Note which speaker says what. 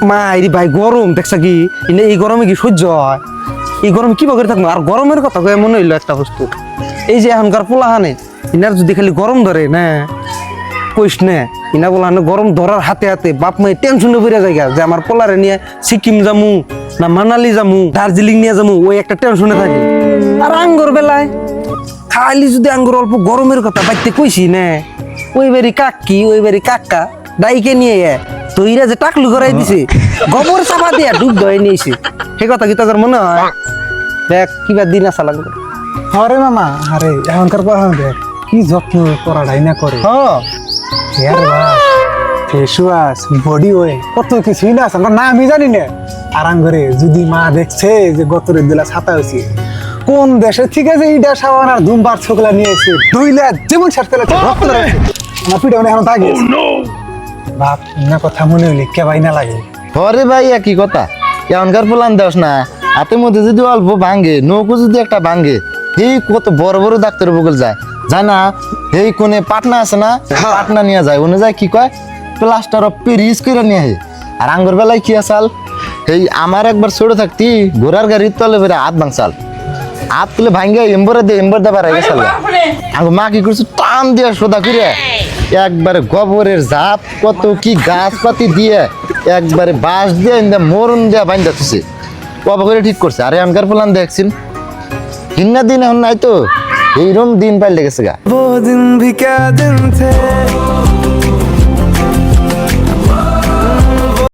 Speaker 1: মা আইরি ভাই গরম দেখছা কি এই গরমে কি সহ্য হয়? এই গরম কি করে থাকবো? আর গরমের কথা কয়ে মনে হইলো একটা বস্তু, এই যে এখনকার পোলাহানে ইনার যদি খালি গরম ধরে না কইস না, ইনা পোলাহানে গরম ধরার হাতে হাতে বাপ মাই টেনশনে পড়ে যায় যে আমার পোলারে নিয়ে সিকিম যামু না মানালি যামু দার্জিলিং নিয়ে যামু, ওই একটা টেনশনে থাকে। আর আঙ্গুর বেলায় খালি যদি আঙ্গুর অল্প গরমের কথা বাইতে কইছি না, ওই বাড়ি কাকি ওই বাড়ি কাকা ডাইকে নিয়ে তৈরা যে টাকলু করাই দিছে গোবর চাপা দিয়া ডুব ধরে নিয়েছে, সে কথা কি তোর মনে হয়? দেখ কিবা দিন আসা লাগবে।
Speaker 2: আরে মামা, আরে এখনকার পড়াশোনা দেখ কি যত্ন পড়াটাই না করে। Hair wash, face wash, body wash, কত কিছুই না আছে না আমি জানি না। আর আঙ্গরে যদি মা দেখছে যে গতরের দিলা ছাতা হয়েছে, কোন দেশে থেকে যে ইডা সাবান আর ধুমবার ছোকলা নিয়ে এসে দুইলা যেমন শেষ করে আমার পিঠে এখন থাকে বাপ না কথা মনে হইলে কে ভাই না লাগে।
Speaker 3: আরে ভাই একই কথা, এখনকার প্লান দেওস না, হাতের মধ্যে যদি অল্প ভাঙ্গে নৌকো যদি একটা ভাঙ্গে, এই কত বড় বড় ডাক্তার বগল যায় না, এই কোনে পাটনা আছে না, পাটনা নিয়ে যায়, ওনে যায় কি কয় প্লাস্টার অফ প্যারিস করে নিয়ে আহে। আর আঙ্গুর বেলায় কি আসাল, এই আমার একবার ছোট থাকতি ঘোড়ার গাড়ির তলে বেড়ে হাত ভাঙসাল, হাত তুলে ভাঙ্গে এম্বর দে বাড়াই গেছাল। আঙ্গুর মা কি করছে টান দিয়ে সোদা করে একবারে গোবরের ঝাপ কত কি গাছপাতি দিয়ে একবারে বাঁশ দিয়ে মরণ দিয়ে বাইন্দা থুছে, কবা করে ঠিক করছে। আরে এখনকার প্লান দেখছেন হিন্না দিন এখন নাই তো, এইরকম দিন পাল্টে গেছে গা।
Speaker 4: वो दिन भी क्या दिन थे